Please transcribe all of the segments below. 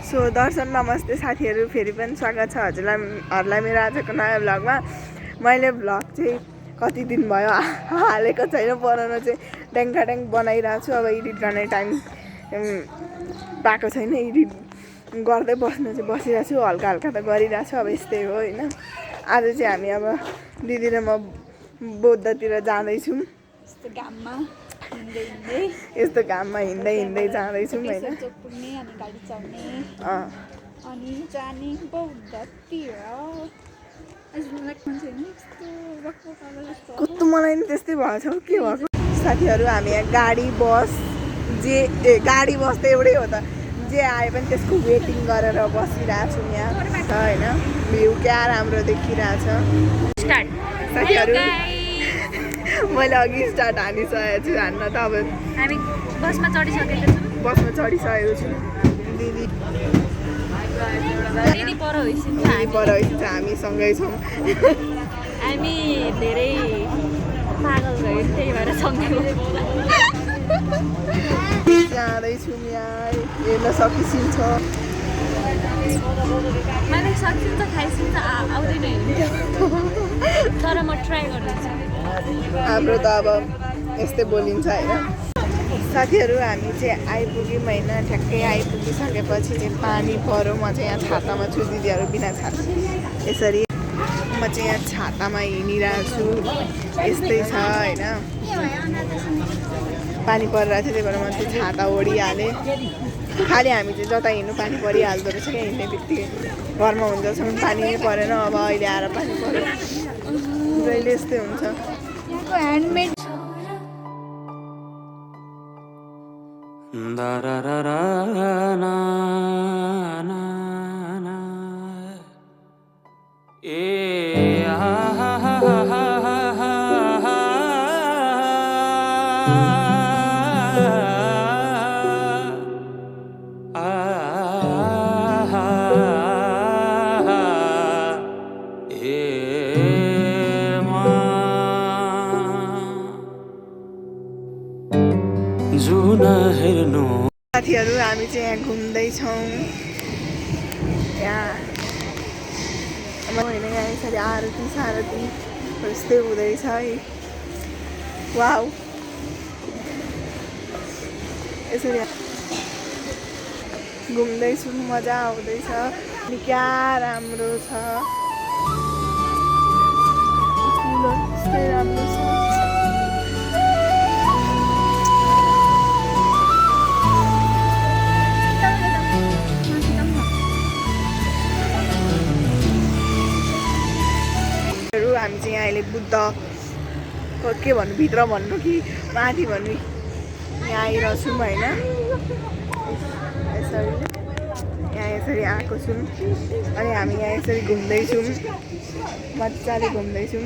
So दर्शन नमस्ते साथीहरू, फेरि पनि स्वागत छ हजुरलाई मेरो आजको नयाँ भ्लगमा। मैले भ्लग चाहिँ कति दिन भयो हालेको छैन, बनाउन चाहिँ ट्याङ बनाइरहेको छु। अब एडिट गर्ने टाइम पाएको छैन, एडिट गर्दै बसिरहेको छु, हल्का हल्का त गरिरहेको छु। अब यस्तै हो होइन। आज चाहिँ हामी अब दिदी र म बौद्धतिर जाँदैछौँ। यस्तो घाममा हिँड्दै जाँदैछौँ होइन। कस्तो मलाई नि त्यस्तै भएको छ, के भएको साथीहरू। हामी यहाँ गाडी बस त एउटै हो त, जे आए पनि त्यसको वेटिङ गरेर बसिरहेको छौँ यहाँ होइन। भ्यू क्या राम्रो देखिरहेछ साथीहरू। मैले अघि स्टार्ट हानिसकेको छु, हान्न त अब हामी बसमा चढिसकेको छु। दिदी पर होइसिन्छ, हामी सँगै छौँ। हामी धेरै पागल भयो, त्यही भएर सँगै जाँदैछौँ। यहाँ हेर्न सकिन्छ, मैले सकिन्छ खाइसिन्छ आउँदैन तर म ट्राई गर्दैछु। हाम्रो त अब यस्तै बोलिन्छ होइन। साथीहरू हामी चाहिँ आइपुग्यौँ होइन। ठ्याक्कै आइपुगिसकेपछि चाहिँ पानी पऱ्यो। म चाहिँ यहाँ छातामा छु, दिदीहरू बिना छाता यसरी म चाहिँ यहाँ छातामा हिँडिरहेको छु। यस्तै छ होइन। पानी परिरहेको थियो, त्यही भएर म चाहिँ छाता ओढिहालेँ। खालि हामी चाहिँ जता हिँड्नु पानी परिहाल्दो रहेछ क्या, हिँड्ने बित्तिकै। घरमा हुँदासम्म पानी नै परेन, अब अहिले आएर पानी पऱ्यो। जहिले यस्तै हुन्छ। ह्यान्डमेड साथीहरू हामी चाहिँ यहाँ घुम्दैछौँ। यहाँ होइन, यहाँ यसरी आरती यस्तै हुँदैछ है। वाउ, यसरी घुम्दैछौँ, मजा आउँदैछ। क्या राम्रो छ, यस्तै राम्रो छ। हामी चाहिँ यहाँ अहिले बुद्धको के भन्नु, भित्र भन्नु कि माथि भन्नु, यहाँ आइरहेको छौँ होइन। यसरी आएको छौँ अनि हामी यहाँ यसरी घुम्दैछौँ, मजाले घुम्दैछौँ।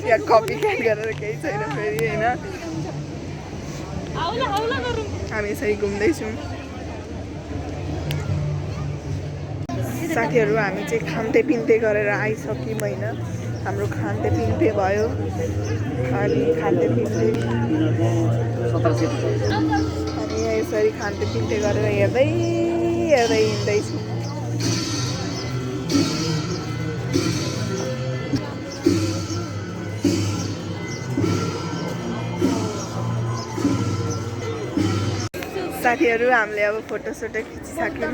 यहाँ कपी क्याट गरेर केही छैन फेरि होइन। हामी यसरी घुम्दैछौँ साथीहरू। हामी चाहिँ खान्ते पिन्ते गरेर आइसक्यौँ होइन। हाम्रो खान्ते पिन्ते भयो अनि यसरी खान्ते पिन्ते गरेर हेर्दै हिँड्दैछौँ। साथीहरू हामीले अब फोटोसोटो खिचिसक्यौँ,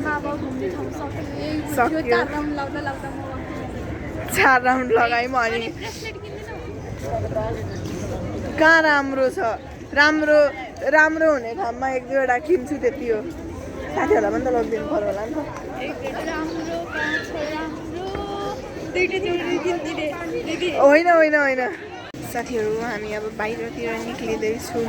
सक्यो। 4 राउन्ड लगायौँ अनि कहाँ राम्रो छ, राम्रो हुने ठाउँमा 1-2वटा किन्छु, त्यति हो। साथीहरूलाई पनि त लगिदिनु पर्यो होला नि त। होइन साथीहरू हामी अब बाहिरतिर निक्लिँदैछौँ।